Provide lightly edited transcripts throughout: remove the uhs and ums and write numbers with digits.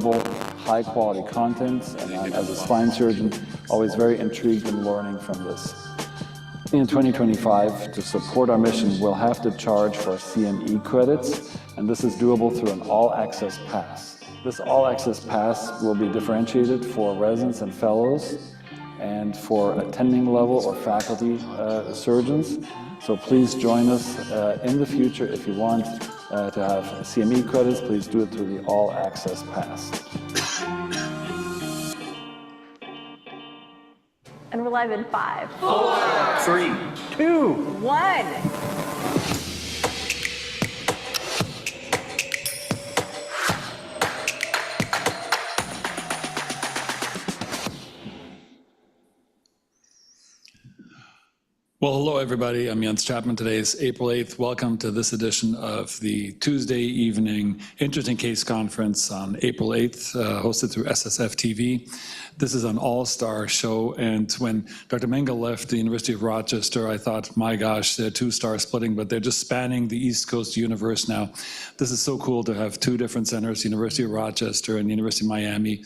affordable, high-quality content, and I'm, as a spine surgeon, always very intrigued in learning from this. In 2025, to support our mission, we'll have to charge for CME credits, and this is doable through an all-access pass. This all-access pass will be differentiated for residents and fellows and for attending level or faculty surgeons. So please join us in the future. If you want to have CME credits, please do it through the all-access pass. And we're live in 5, 4, 3, 2, 1. Well, hello, everybody. I'm Jens Chapman. Today is April 8th. Welcome to this edition of the Tuesday evening Interesting Case Conference on April 8th, hosted through SSF TV. This is an all-star show, and when Dr. Menga left the University of Rochester, I thought, my gosh, they're two-star splitting, but they're just spanning the East Coast universe now. This is so cool to have two different centers, University of Rochester and University of Miami,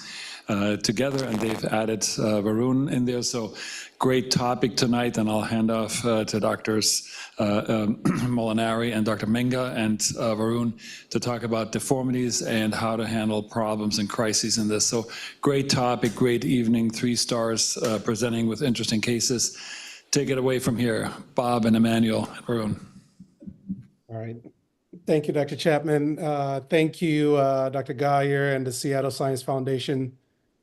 together, and they've added Varun in there. So great topic tonight, and I'll hand off to Doctors Molinari and Dr. Menga and Varun to talk about deformities and how to handle problems and crises in this. So great topic, great evening, 3 stars presenting with interesting cases. Take it away from here, Bob and Emmanuel and Varun. All right. Thank you, Dr. Chapman. Thank you, Dr. Geyer and the Seattle Science Foundation.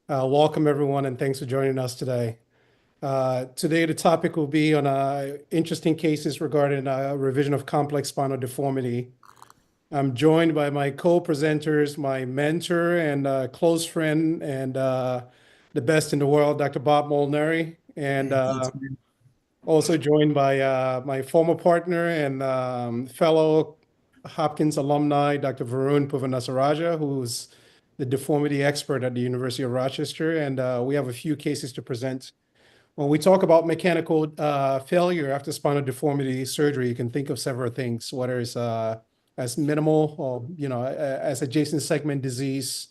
Welcome, everyone, and thanks for joining us today. Today, the topic will be on interesting cases regarding revision of complex spinal deformity. I'm joined by my co-presenters, my mentor and close friend and the best in the world, Dr. Bob Molinari, and also joined by my former partner and fellow Hopkins alumni, Dr. Varun Puvanesarajah, who's the deformity expert at the University of Rochester, and we have a few cases to present. When we talk about mechanical failure after spinal deformity surgery, you can think of several things, whether it's as minimal or, as adjacent segment disease.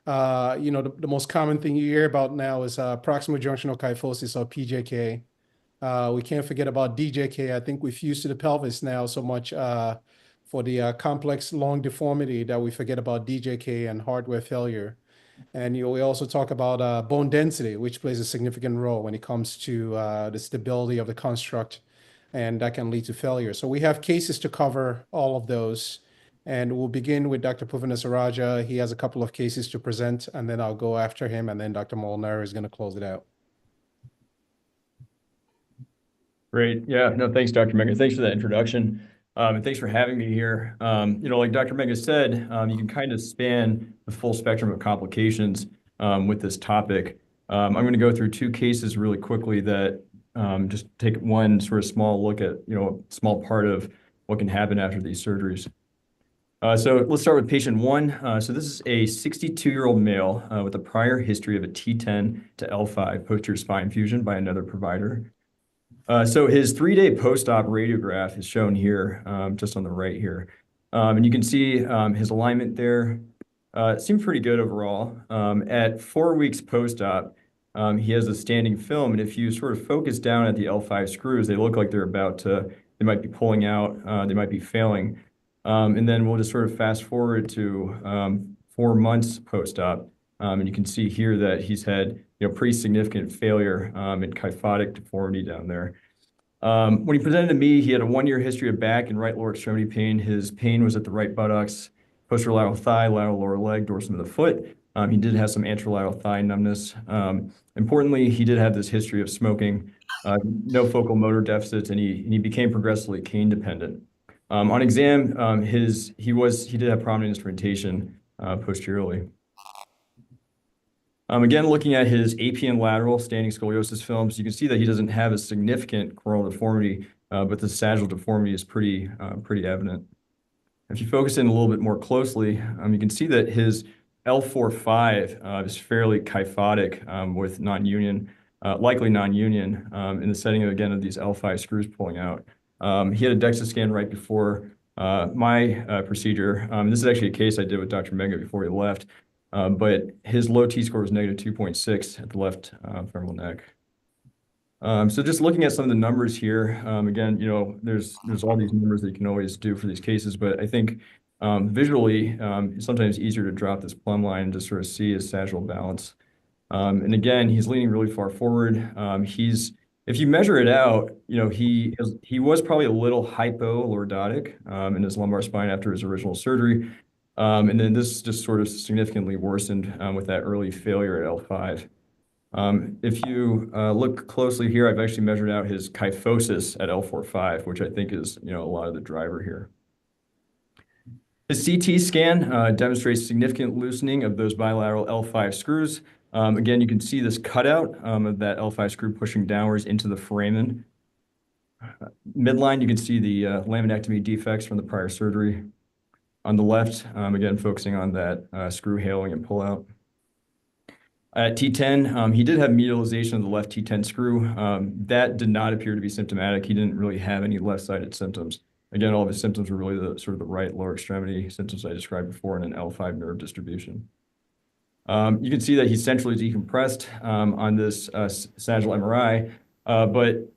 The most common thing you hear about now is proximal junctional kyphosis, or PJK. We can't forget about DJK. I think we fuse to the pelvis now so much for the complex lung deformity that we forget about DJK and hardware failure. And we also talk about bone density, which plays a significant role when it comes to the stability of the construct, and that can lead to failure. So we have cases to cover all of those, and we'll begin with Dr. Puvanesarajah. He has a couple of cases to present, and then I'll go after him, and then Dr. Molinari is going to close it out. Great. Yeah, no, thanks, Dr. Menga. Thanks for that introduction. And thanks for having me here. Like Dr. Menga said, you can kind of span the full spectrum of complications with this topic. I'm going to go through 2 cases really quickly that just take one sort of small look at, a small part of what can happen after these surgeries. So let's start with patient 1. So this is a 62-year-old male with a prior history of a T10 to L5 posterior spine fusion by another provider. So his 3-day post-op radiograph is shown here, just on the right here. And you can see his alignment there. It seemed pretty good overall. At 4 weeks post-op, he has a standing film, and if you sort of focus down at the L5 screws, they look like they might be pulling out, they might be failing. And then we'll just sort of fast forward to 4 months post-op, and you can see here that he's had pretty significant failure and kyphotic deformity down there. When he presented to me, he had a 1-year history of back and right lower extremity pain. His pain was at the right buttocks, posterior lateral thigh, lateral lower leg, dorsum of the foot. He did have some anterolateral thigh numbness. Importantly, he did have this history of smoking, no focal motor deficits, and he became progressively cane dependent. On exam, he did have prominent instrumentation posteriorly. Again, looking at his APN lateral standing scoliosis films, you can see that he doesn't have a significant coronal deformity, but the sagittal deformity is pretty evident. If you focus in a little bit more closely, you can see that his L4-5 is fairly kyphotic with non-union, likely non-union in the setting, again, of these L5 screws pulling out. He had a DEXA scan right before my procedure. This is actually a case I did with Dr. Menga before he left. but his low T-score was -2.6 at the left femoral neck. So just looking at some of the numbers here, again, there's all these numbers that you can always do for these cases, but I think visually, it's sometimes easier to drop this plumb line and just sort of see his sagittal balance. And again, he's leaning really far forward. If you measure it out, he was probably a little hypolordotic in his lumbar spine after his original surgery. And then this just sort of significantly worsened with that early failure at L5. If you look closely here, I've actually measured out his kyphosis at L4-5, which I think is a lot of the driver here. His CT scan demonstrates significant loosening of those bilateral L5 screws. Again, you can see this cutout of that L5 screw pushing downwards into the foramen. Midline, you can see the laminectomy defects from the prior surgery. On the left, again, focusing on that screw hailing and pullout. At T10, he did have medialization of the left T10 screw. That did not appear to be symptomatic. He didn't really have any left-sided symptoms. Again, all of his symptoms were really the sort of the right lower extremity symptoms I described before in an L5 nerve distribution. You can see that he's centrally decompressed on this sagittal MRI. But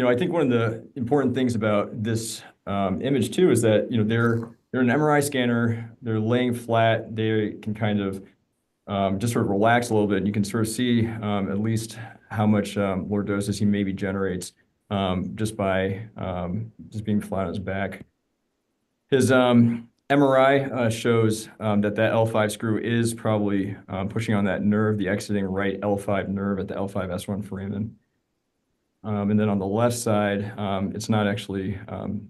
I think one of the important things about this image too is that they're an MRI scanner. They're laying flat. They can kind of just sort of relax a little bit. And you can sort of see at least how much lordosis he maybe generates just by just being flat on his back. His MRI shows that L5 screw is probably pushing on that nerve, the exiting right L5 nerve at the L5-S1 foramen. And then on the left side, it's not actually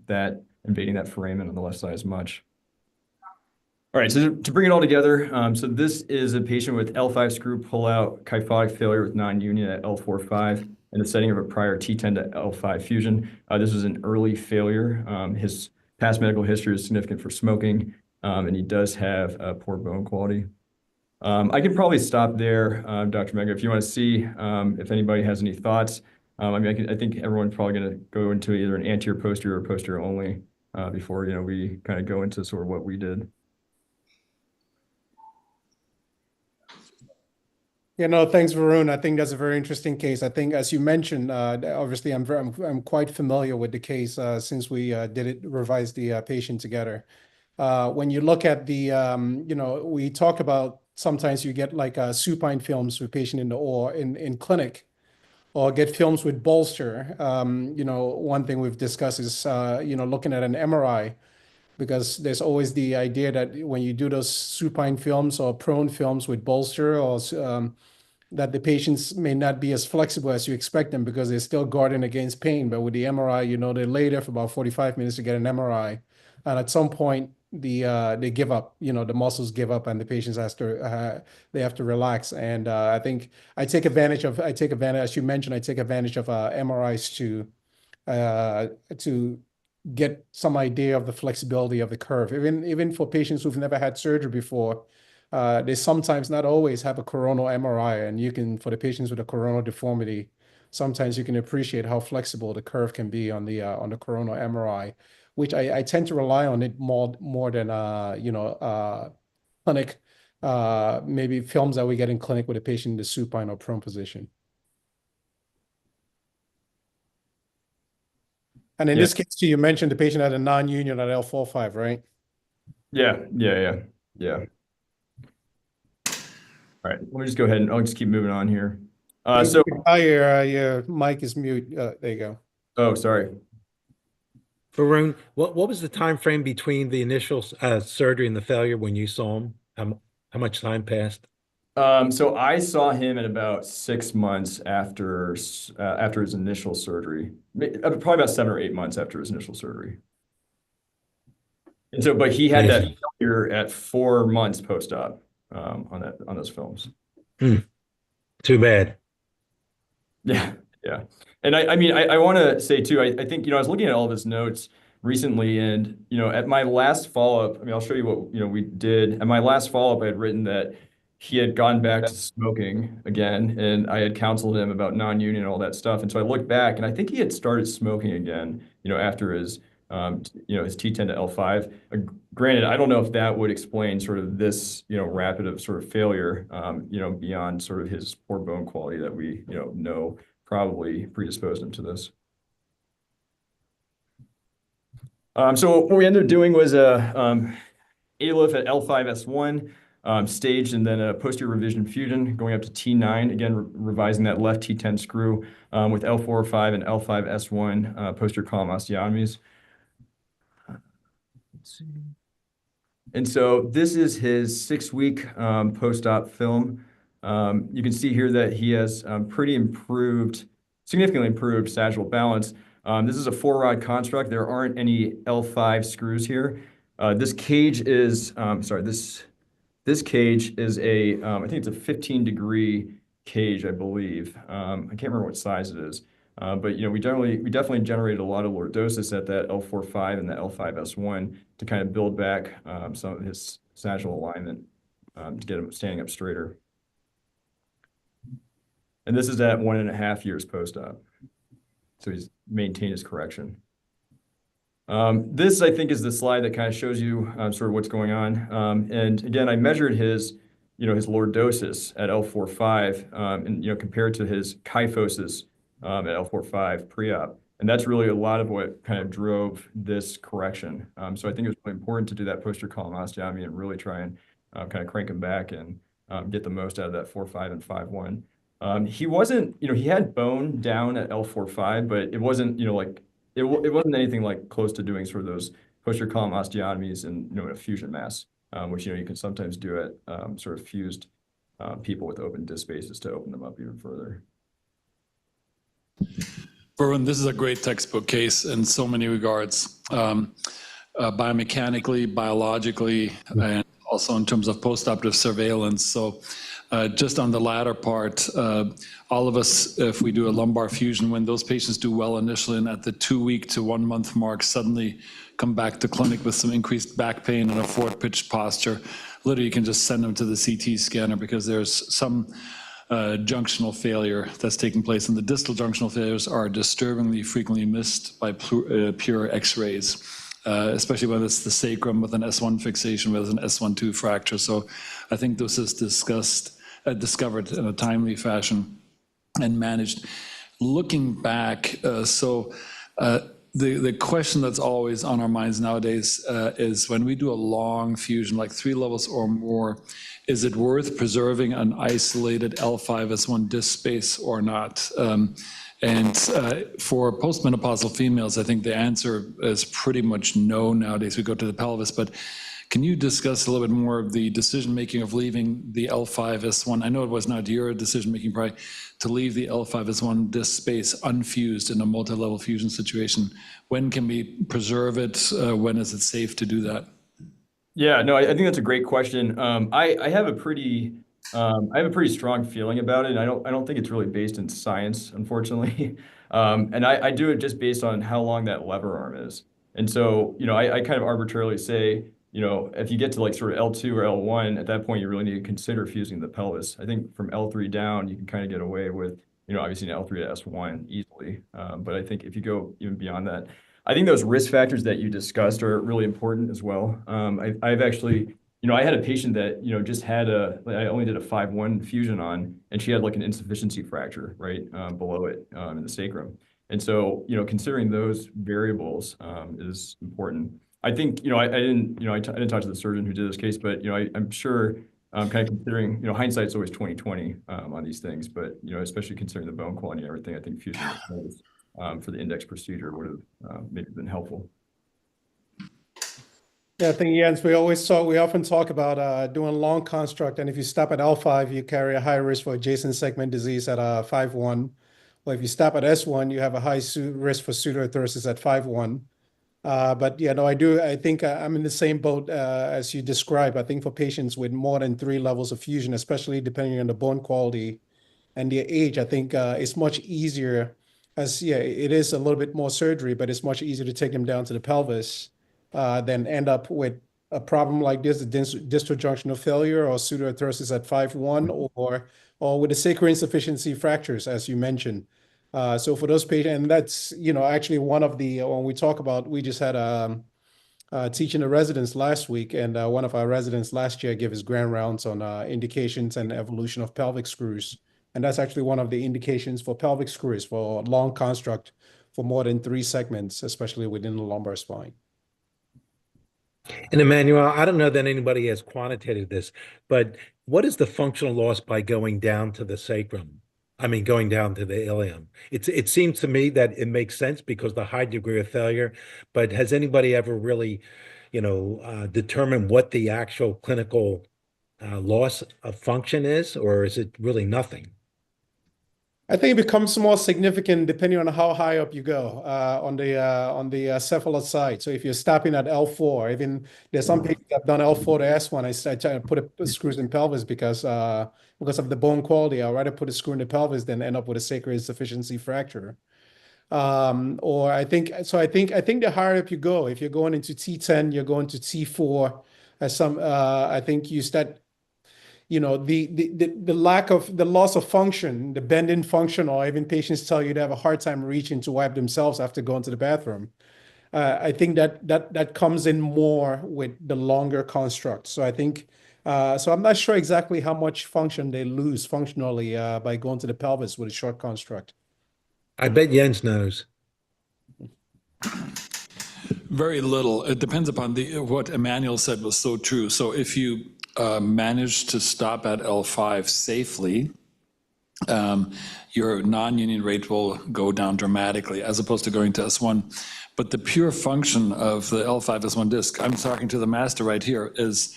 that invading that foramen on the left side as much. All right, so to bring it all together, so this is a patient with L5 screw pullout kyphotic failure with non-union at L4-5 in the setting of a prior T10 to L5 fusion. This was an early failure. His past medical history is significant for smoking, and he does have poor bone quality. I can probably stop there, Dr. Menga, if you want to see if anybody has any thoughts. I think everyone's probably going to go into either an anterior, posterior, or posterior only before we kind of go into sort of what we did. Yeah, no, thanks, Varun. I think that's a very interesting case. I think, as you mentioned, obviously, I'm quite familiar with the case since we revised the patient together. When you look at the, we talk about sometimes you get like supine films with patient in clinic, or get films with bolster. One thing we've discussed is looking at an MRI, because there's always the idea that when you do those supine films or prone films with bolster, or that the patients may not be as flexible as you expect them because they're still guarding against pain. But with the MRI, they lay there for about 45 minutes to get an MRI. And at some point, they give up, the muscles give up and the patients they have to relax. And I think as you mentioned, I take advantage of MRIs to get some idea of the flexibility of the curve. Even for patients who've never had surgery before, they sometimes, not always, have a coronal MRI, and for the patients with a coronal deformity, sometimes you can appreciate how flexible the curve can be on the coronal MRI, which I tend to rely on it more than clinic, maybe films that we get in clinic with a patient in the supine or prone position. And in this case, too, you mentioned the patient had a non-union at L4-5, right? Yeah. All right, let me just go ahead and I'll just keep moving on here. Your mic is mute. There you go. Oh, sorry. Varun, what was the time frame between the initial surgery and the failure when you saw him? How much time passed? So I saw him at about 6 months after his initial surgery, probably about 7 or 8 months after his initial surgery. And so, but he had that failure at 4 months post-op on those films. Too bad. Yeah. And I want to say too, I think, I was looking at all of his notes recently, and, at my last follow-up, I'll show you what, we did. At my last follow-up, I had written that he had gone back to smoking again, and I had counseled him about non-union and all that stuff. And so I looked back, and I think he had started smoking again, after his his T10 to L5. Granted, I don't know if that would explain sort of this, rapid of sort of failure, beyond sort of his poor bone quality that we, know probably predisposed him to this. So what we ended up doing was a ALIF at L5S1, staged, and then a posterior revision fusion going up to T9, again, revising that left T10 screw with L4-5 and L5S1 posterior column osteotomies. Let's see. And so this is his 6-week post-op film. You can see here that he has significantly improved sagittal balance. This is a 4-rod construct. There aren't any L5 screws here. This cage is, this cage is I think it's a 15-degree cage, I believe. I can't remember what size it is. But we definitely generated a lot of lordosis at that L4-5 and the L5S1 to kind of build back some of his sagittal alignment to get him standing up straighter. And this is at 1.5 years post-op. So he's maintained his correction. This, I think, is the slide that kind of shows you sort of what's going on. And again, I measured his lordosis at L4-5 and compared to his kyphosis at L4-5 pre-op. And that's really a lot of what kind of drove this correction. So I think it was really important to do that posterior column osteotomy and really try and kind of crank him back and get the most out of that 4-5 and 5-1. He wasn't, he had bone down at L4-5, but it wasn't, it wasn't anything like close to doing sort of those posterior column osteotomies and, in a fusion mass, which, you can sometimes do at sort of fused people with open disc spaces to open them up even further. Varun, this is a great textbook case in so many regards, biomechanically, biologically, and also in terms of postoperative surveillance. So just on the latter part, all of us, if we do a lumbar fusion, when those patients do well initially and at the 2-week to 1-month mark suddenly come back to clinic with some increased back pain and a forward pitched posture, literally you can just send them to the CT scanner because there's some junctional failure that's taking place, and the distal junctional failures are disturbingly frequently missed by pure X-rays, especially when it's the sacrum with an S1 fixation with an S1-2 fracture. So I think this is discovered in a timely fashion and managed. Looking back, the question that's always on our minds nowadays is when we do a long fusion, like 3 levels or more, is it worth preserving an isolated L5S1 disc space or not? For postmenopausal females, I think the answer is pretty much no nowadays. We go to the pelvis, but can you discuss a little bit more of the decision-making of leaving the L5S1? I know it was not your decision-making, probably, to leave the L5S1 disc space unfused in a multi-level fusion situation. When can we preserve it? When is it safe to do that? Yeah, no, I think that's a great question. I have a pretty strong feeling about it. And I don't think it's really based in science, unfortunately. And I do it just based on how long that lever arm is. And so, I kind of arbitrarily say, if you get to like sort of L2 or L1, at that point, you really need to consider fusing the pelvis. I think from L3 down, you can kind of get away with, obviously an L3 to S1 easily. But I think if you go even beyond that, I think those risk factors that you discussed are really important as well. I've actually, I had a patient that, just had I only did a 5-1 fusion on, and she had like an insufficiency fracture right below it in the sacrum. And so, considering those variables is important. I think, I didn't talk to the surgeon who did this case, but, I'm sure kind of considering, hindsight's always 20/20 on these things, but, especially considering the bone quality and everything, I think fusion for the index procedure would have maybe been helpful. Yeah, I think, Jens, we often talk about doing long construct, and if you stop at L5, you carry a high risk for adjacent segment disease at 5-1. Well, if you stop at S1, you have a high risk for pseudoarthrosis at 5-1. But yeah, no, I think I'm in the same boat as you described. I think for patients with more than 3 levels of fusion, especially depending on the bone quality and their age, I think it's much easier it is a little bit more surgery, but it's much easier to take them down to the pelvis than end up with a problem like this, the distal junctional failure or pseudoarthrosis at 5-1 or with the sacral insufficiency fractures, as you mentioned. So for those patients, and that's, actually one of the, when we talk about, we just had teaching the residents last week, and one of our residents last year gave his grand rounds on indications and evolution of pelvic screws. And that's actually one of the indications for pelvic screws for long construct for more than 3 segments, especially within the lumbar spine. And Emmanuel, I don't know that anybody has quantitated this, but what is the functional loss by going down to the sacrum? I mean, going down to the ilium. It seems to me that it makes sense because the high degree of failure, but has anybody ever really, determined what the actual clinical loss of function is, or is it really nothing? I think it becomes more significant depending on how high up you go on the cephalus side. So if you're stopping at L4, even there's some people that have done L4 to S1. I try to put screws in pelvis because of the bone quality. I'd rather put a screw in the pelvis than end up with a sacral insufficiency fracture. Or I think the higher up you go, if you're going into T10, you're going to T4. I think you start. The lack of the loss of function, the bend in function, or even patients tell you they have a hard time reaching to wipe themselves after going to the bathroom. I think that comes in more with the longer construct. So I think, so I'm not sure exactly how much function they lose functionally by going to the pelvis with a short construct. I bet Jens knows. Very little. It depends upon what Emmanuel said was so true. So if you manage to stop at L5 safely, your non-union rate will go down dramatically as opposed to going to S1. But the pure function of the L5 S1 disc, I'm talking to the master right here, is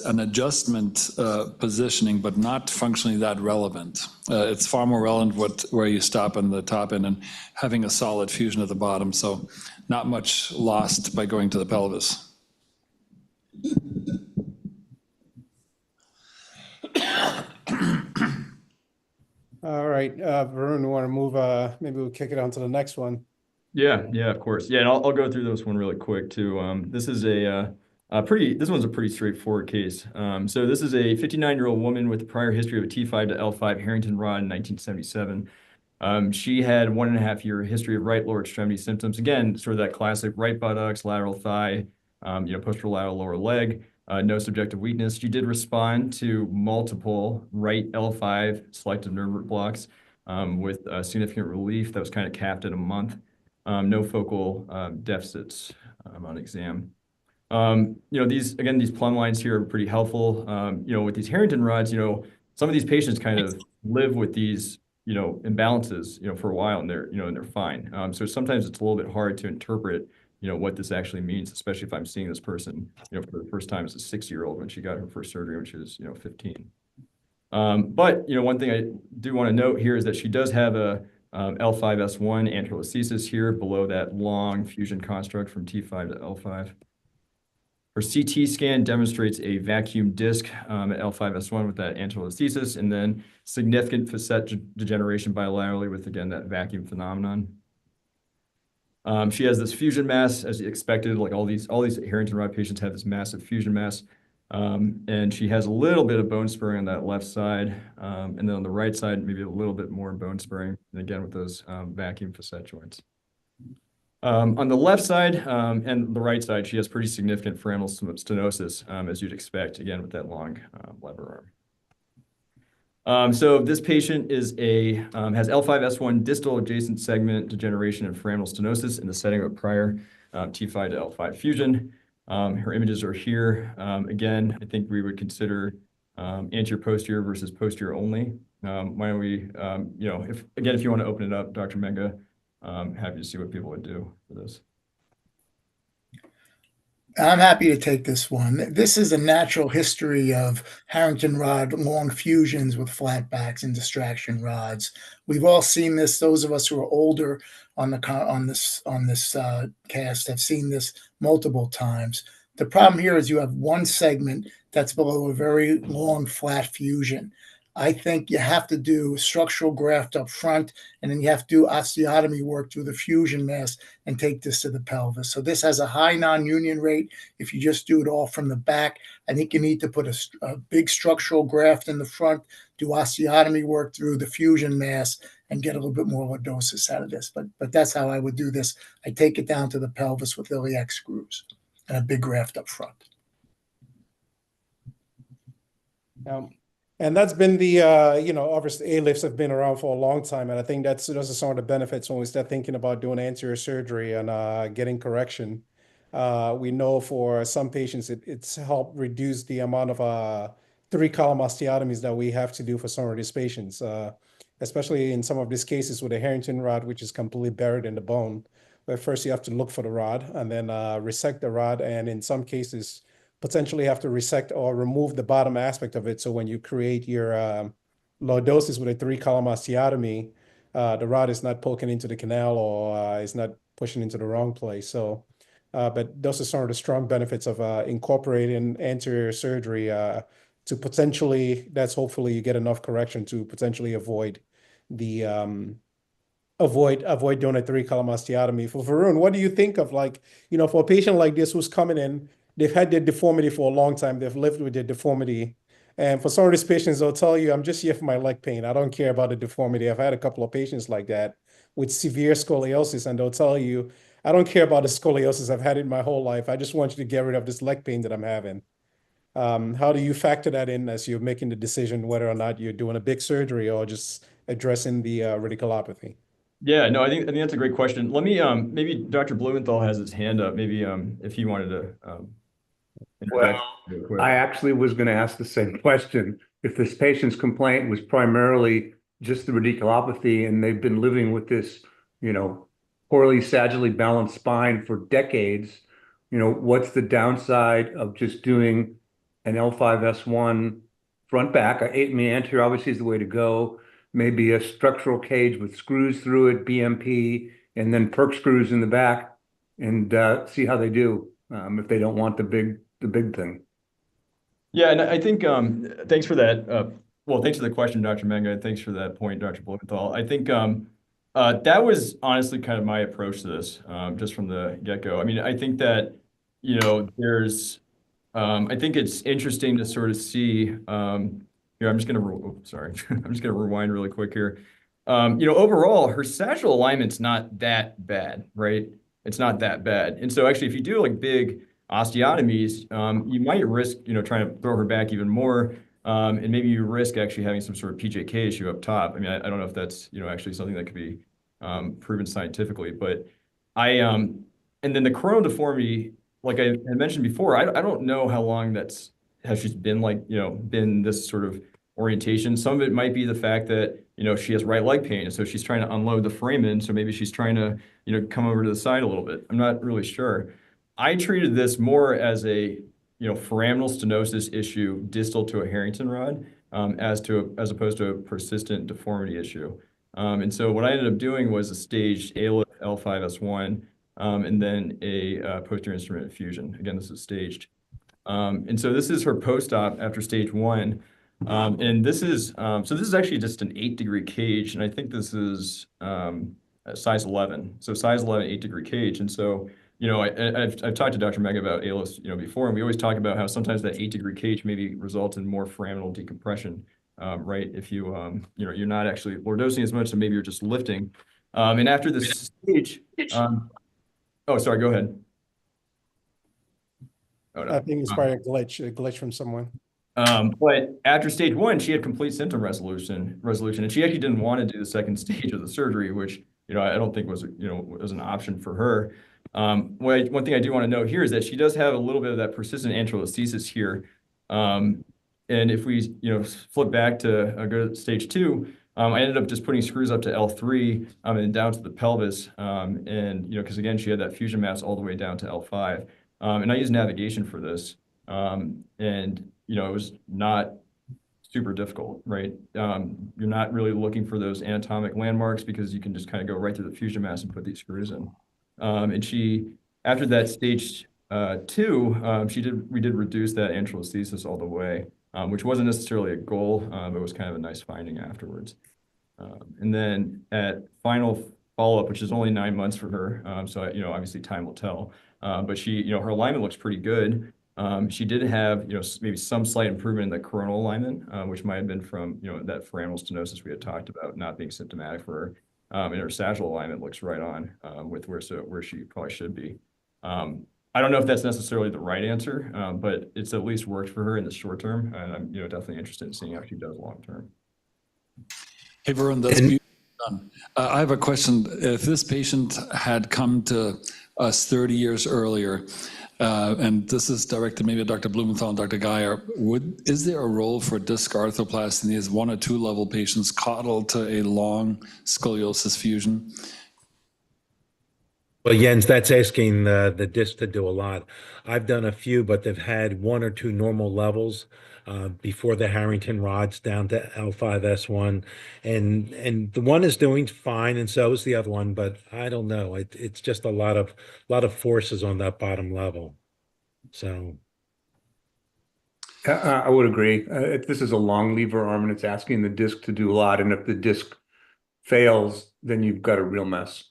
an adjustment positioning, but not functionally that relevant. It's far more relevant where you stop on the top end and having a solid fusion at the bottom. So not much lost by going to the pelvis. All right, Varun, we want to move, maybe we'll kick it on to the next one. Yeah, of course. Yeah, and I'll go through this one really quick too. This is this one's a pretty straightforward case. So this is a 59-year-old woman with a prior history of a T5 to L5 Harrington rod in 1977. She had 1.5-year history of right lower extremity symptoms. Again, sort of that classic right buttocks, lateral thigh, posterolateral lower leg. No subjective weakness. She did respond to multiple right L5 selective nerve root blocks with significant relief that was kind of capped at a month. No focal deficits on exam. These plumb lines here are pretty helpful. With these Harrington rods, some of these patients kind of live with these, imbalances, for a while, and they're fine. So sometimes it's a little bit hard to interpret what this actually means, especially if I'm seeing this person, for the first time as a 6-year-old when she got her first surgery when she was, 15. But, one thing I do want to note here is that she does have a L5S1 anterolisthesis here below that long fusion construct from T5 to L5. Her CT scan demonstrates a vacuum disc at L5S1 with that anterolisthesis, and then significant facet degeneration bilaterally with, again, that vacuum phenomenon. She has this fusion mass, as expected. Like all these Harrington rod patients have this massive fusion mass, and she has a little bit of bone spurring on that left side, and then on the right side, maybe a little bit more bone spurring, and again with those vacuum facet joints. On the left side and the right side, she has pretty significant foraminal stenosis, as you'd expect, again with that long lever arm. So this patient has L5S1 distal adjacent segment degeneration and foraminal stenosis in the setting of a prior T5 to L5 fusion. Her images are here. Again, I think we would consider anterior posterior versus posterior only. Why don't we, if you want to open it up, Dr. Menga, happy to see what people would do for this. I'm happy to take this one. This is a natural history of Harrington rod long fusions with flat backs and distraction rods. We've all seen this. Those of us who are older on this cast have seen this multiple times. The problem here is you have one segment that's below a very long flat fusion. I think you have to do structural graft up front, and then you have to do osteotomy work through the fusion mass and take this to the pelvis. So this has a high non-union rate. If you just do it all from the back, I think you need to put a big structural graft in the front, do osteotomy work through the fusion mass, and get a little bit more lordosis out of this. But that's how I would do this. I take it down to the pelvis with iliac screws and a big graft up front. And that's been the, obviously A-lifts have been around for a long time. And I think those are some of the benefits when we start thinking about doing anterior surgery and getting correction. We know for some patients, it's helped reduce the amount of 3-column osteotomies that we have to do for some of these patients, especially in some of these cases with a Harrington rod, which is completely buried in the bone, where first you have to look for the rod and then resect the rod. And in some cases, potentially have to resect or remove the bottom aspect of it. So when you create your lordosis with a 3-column osteotomy, the rod is not poking into the canal or is not pushing into the wrong place. So, but those are some of the strong benefits of incorporating anterior surgery to potentially, that's hopefully you get enough correction to potentially avoid the avoid doing a 3-column osteotomy. For Varun, what do you think of, like, for a patient like this who's coming in, they've had their deformity for a long time, they've lived with their deformity, and for some of these patients, they'll tell you, I'm just here for my leg pain, I don't care about the deformity. I've had a couple of patients like that with severe scoliosis, and they'll tell you, I don't care about the scoliosis, I've had it my whole life, I just want you to get rid of this leg pain that I'm having. How do you factor that in as you're making the decision whether or not you're doing a big surgery or just addressing the radiculopathy? Yeah, no, I think that's a great question. Let me maybe Dr. Blumenthal has his hand up. Maybe if he wanted to interject real quick. I actually was going to ask the same question. If this patient's complaint was primarily just the radiculopathy and they've been living with this, poorly sagittally balanced spine for decades, what's the downside of just doing an L5S1 front back? Anterior obviously is the way to go. Maybe a structural cage with screws through it, BMP, and then perk screws in the back, and see how they do if they don't want the big thing. Yeah, and I think thanks for that. Well, thanks for the question, Dr. Menga, and thanks for that point, Dr. Blumenthal. I think that was honestly kind of my approach to this, just from the get-go. I mean, I think that there's I think it's interesting to sort of see. Here, I'm just going to, sorry, I'm just going to rewind really quick here. Overall, her sagittal alignment's not that bad, right? It's not that bad. And so actually, if you do like big osteotomies, you might risk, trying to throw her back even more. And maybe you risk actually having some sort of PJK issue up top. I mean, I don't know if that's, actually something that could be proven scientifically, but and then the coronal deformity, like I had mentioned before, I don't know how long has she's been like, been this sort of orientation. Some of it might be the fact that, she has right leg pain. And so she's trying to unload the foramen. So maybe she's trying to, come over to the side a little bit. I'm not really sure. I treated this more as a, foraminal stenosis issue distal to a Harrington rod, as opposed to a persistent deformity issue. And so what I ended up doing was a staged ALIF L5S1, and then a posterior instrument fusion. Again, this is staged. And so this is her post-op after stage 1. And this is, so this is actually just an 8-degree cage. And I think this is size 11. So size 11, 8-degree cage. And so, I've talked to Dr. Menga about ALIS, before, and we always talk about how sometimes that 8-degree cage maybe results in more foraminal decompression, right? If you, you're not actually lordosing as much, so maybe you're just lifting. And after this stage, oh, sorry, go ahead. Oh, no. I think it's probably a glitch from someone. But after stage 1, she had complete symptom resolution, and she actually didn't want to do the second stage of the surgery, which, I don't think was, was an option for her. One thing I do want to note here is that she does have a little bit of that persistent anterolisthesis here. And if we, flip back to go to stage 2, I ended up just putting screws up to L3 and down to the pelvis. And, because again, she had that fusion mass all the way down to L5. And I used navigation for this. And, it was not super difficult, right? You're not really looking for those anatomic landmarks because you can just kind of go right through the fusion mass and put these screws in. And she, after that stage 2, we did reduce that anterolisthesis all the way. which wasn't necessarily a goal, but was kind of a nice finding afterwards. And then at final follow-up, which is only 9 months for her, so obviously time will tell. But she, her alignment looks pretty good. She did have, maybe some slight improvement in the coronal alignment, which might have been from, that foraminal stenosis we had talked about not being symptomatic for her. And her sagittal alignment looks right on with where she probably should be. I don't know if that's necessarily the right answer, but it's at least worked for her in the short term, and I'm definitely interested in seeing how she does long term. Hey, Varun, that's beautifully done. I have a question. If this patient had come to us 30 years earlier, and this is directed maybe at Dr. Blumenthal and Dr. Geyer, is there a role for disc arthroplasty in these 1 or 2 level patients coddled to a long scoliosis fusion? Well, Jens, that's asking the disc to do a lot. I've done a few, but they've had 1 or 2 normal levels before the Harrington rods down to L5S1, and the one is doing fine, and so is the other one. But I don't know. It's just a lot of forces on that bottom level. So I would agree. If this is a long lever arm and it's asking the disc to do a lot, and if the disc fails, then you've got a real mess.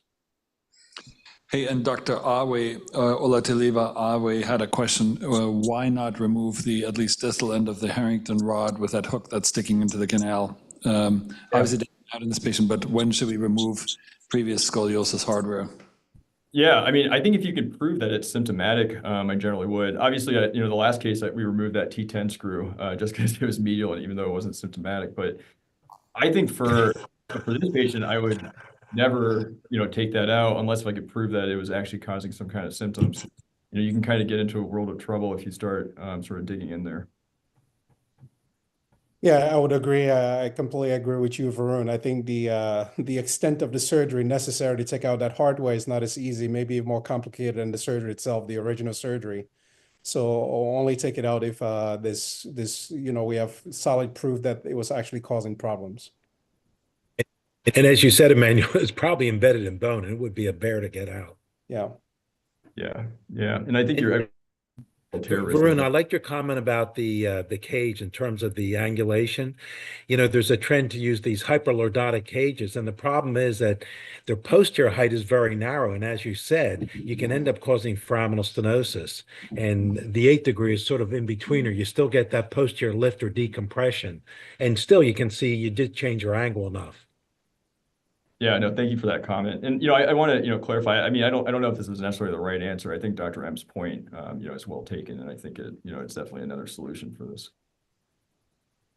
Hey, and Dr. Awe, Olatiliva Awe had a question. Why not remove the at least distal end of the Harrington rod with that hook that's sticking into the canal? Obviously, not in this patient, but when should we remove previous scoliosis hardware? Yeah, I mean, I think if you could prove that it's symptomatic, I generally would. Obviously, the last case that we removed that T10 screw just because it was medial, and even though it wasn't symptomatic. But I think for this patient, I would never, take that out unless if I could prove that it was actually causing some kind of symptoms. You can kind of get into a world of trouble if you start sort of digging in there. Yeah, I would agree. I completely agree with you, Varun. I think the extent of the surgery necessary to take out that hardware is not as easy, maybe more complicated than the surgery itself, the original surgery. So only take it out if we have solid proof that it was actually causing problems. And as you said, Emmanuel, it's probably embedded in bone, and it would be a bear to get out. Yeah. Yeah. And I think you're Varun, I like your comment about the cage in terms of the angulation. There's a trend to use these hyperlordotic cages, and the problem is that their posterior height is very narrow, and as you said, you can end up causing foraminal stenosis. And the 8th degree is sort of in between, or you still get that posterior lift or decompression, and still you can see you did change your angle enough. Yeah, no, thank you for that comment. And I want to clarify. I mean, I don't know if this is necessarily the right answer. I think Dr. M's point, is well taken, and I think it's definitely another solution for this.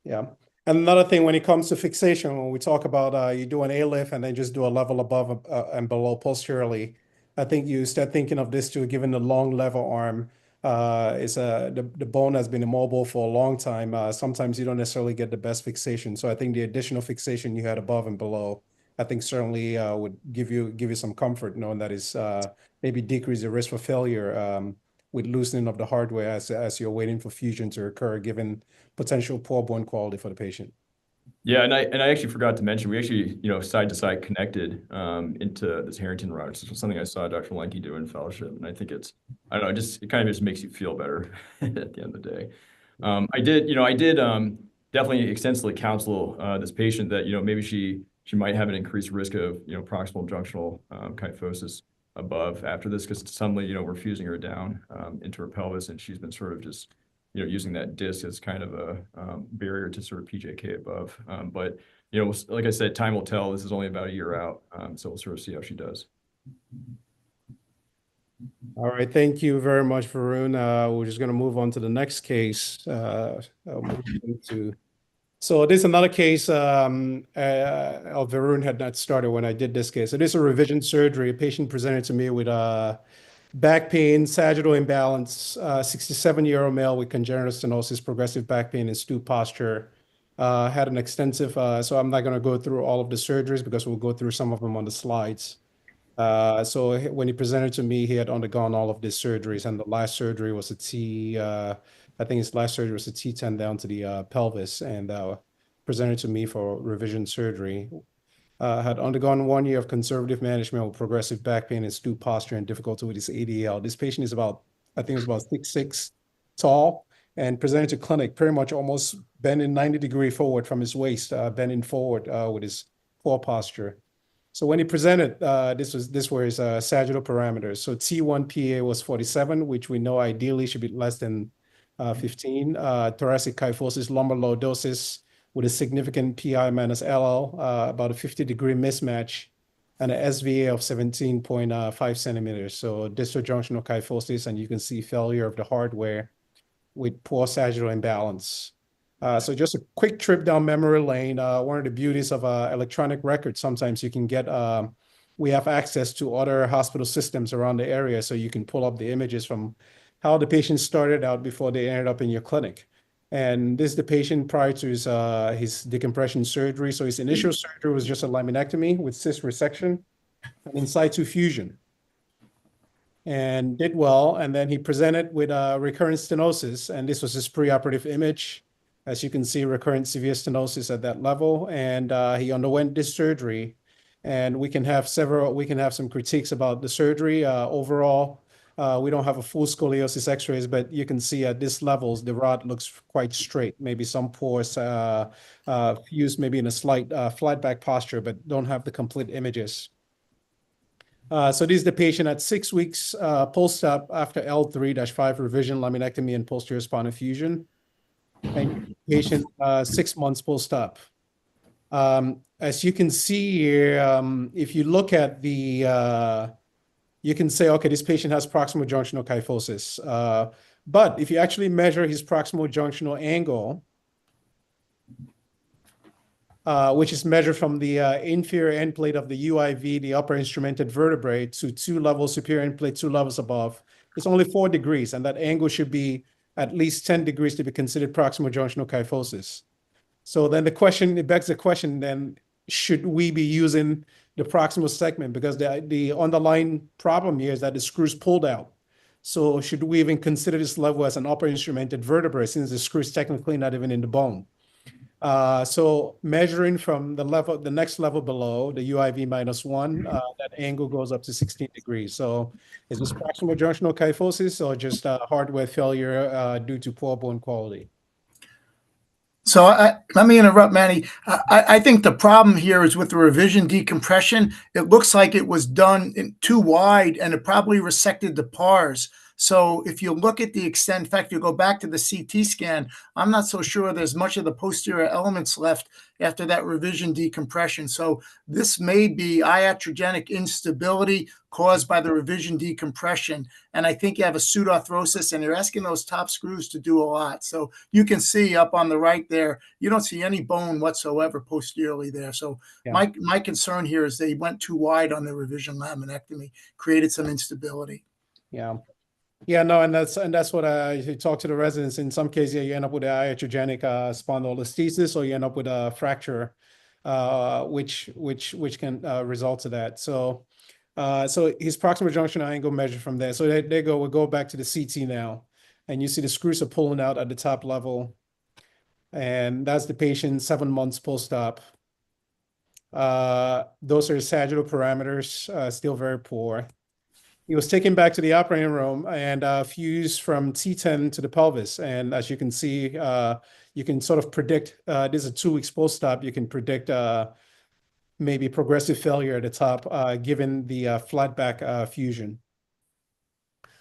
Yeah, and another thing when it comes to fixation, when we talk about you do an A-lift and then just do a level above and below posteriorly, I think you start thinking of this too. Given the long lever arm, the bone has been immobile for a long time. Sometimes you don't necessarily get the best fixation. So I think the additional fixation you had above and below, I think certainly would give you some comfort knowing that is maybe decrease the risk for failure with loosening of the hardware as you're waiting for fusion to occur, given potential poor bone quality for the patient. Yeah, and I actually forgot to mention, we actually side to side connected into this Harrington rod. It's something I saw Dr. Lenke do in fellowship, and I think I don't know, it kind of just makes you feel better at the end of the day. I did definitely extensively counsel this patient that maybe she might have an increased risk of proximal junctional kyphosis above after this, because suddenly we're fusing her down into her pelvis, and she's been sort of just using that disc as kind of a barrier to sort of PJK above. But like I said, time will tell. This is only about a year out, so we'll sort of see how she does. All right, thank you very much, Varun. We're just going to move on to the next case. So this is another case Varun had not started when I did this case. So this is a revision surgery. A patient presented to me with back pain, sagittal imbalance, 67-year-old male with congenital stenosis, progressive back pain, and stoop posture. Had an extensive, so I'm not going to go through all of the surgeries because we'll go through some of them on the slides. So when he presented to me, he had undergone all of these surgeries, and the last surgery was I think his last surgery was a T10 down to the pelvis, and presented to me for revision surgery. Had undergone 1 year of conservative management with progressive back pain and stoop posture and difficulty with his ADL. This patient is I think it's about 6'6" tall, and presented to clinic pretty much almost bending 90-degree forward from his waist, bending forward with his poor posture. So when he presented, this were his sagittal parameters. So T1 PA was 47, which we know ideally should be less than 15. Thoracic kyphosis, lumbar lordosis with a significant PI minus LL, about a 50-degree mismatch, and an SVA of 17.5 centimeters. So distal junctional kyphosis, and you can see failure of the hardware with poor sagittal imbalance. So just a quick trip down memory lane. One of the beauties of electronic records, sometimes you can get, we have access to other hospital systems around the area, so you can pull up the images from how the patient started out before they ended up in your clinic. And this is the patient prior to his decompression surgery. So his initial surgery was just a laminectomy with cyst resection and in situ fusion, and did well. And then he presented with recurrent stenosis, and this was his preoperative image. As you can see, recurrent severe stenosis at that level, and he underwent this surgery. And we can have some critiques about the surgery. Overall, we don't have a full scoliosis x-rays, but you can see at this levels, the rod looks quite straight. Maybe some pores fused maybe in a slight flat back posture, but don't have the complete images. So this is the patient at 6 weeks post-op after L3-5 revision laminectomy and posterior spinal fusion. And patient 6 months post-op. As you can see here, if you look at the, you can say, okay, this patient has proximal junctional kyphosis. But if you actually measure his proximal junctional angle, which is measured from the inferior end plate of the UIV, the upper instrumented vertebrae, to 2 levels superior end plate, 2 levels above, it's only 4 degrees, and that angle should be at least 10 degrees to be considered proximal junctional kyphosis. So then it begs the question, then, should we be using the proximal segment? Because the underlying problem here is that the screws pulled out. So should we even consider this level as an upper instrumented vertebrae, since the screw is technically not even in the bone? So measuring from the next level below, the UIV -1, that angle goes up to 16 degrees. So is this proximal junctional kyphosis or just hardware failure due to poor bone quality? So let me interrupt, Manny. I think the problem here is with the revision decompression. It looks like it was done too wide, and it probably resected the pars. So if you look at the extent, in fact, you go back to the CT scan, I'm not so sure there's much of the posterior elements left after that revision decompression. So this may be iatrogenic instability caused by the revision decompression. And I think you have a pseudoarthrosis, and you're asking those top screws to do a lot. So you can see up on the right there, you don't see any bone whatsoever posteriorly there. So yeah. My concern here is they went too wide on the revision laminectomy, created some instability. Yeah. Yeah, no, and that's what I talk to the residents. In some cases, you end up with an iatrogenic spondylolisthesis, or you end up with a fracture, which can result to that. So, so his proximal junctional angle measured from there. So there you go. We'll go back to the CT now, and you see the screws are pulling out at the top level, and that's the patient 7 months post-op. Those are sagittal parameters, still very poor. He was taken back to the operating room and fused from T10 to the pelvis. And as you can see, you can sort of predict, this is a 2 weeks post-op, you can predict maybe progressive failure at the top, given the flat back fusion.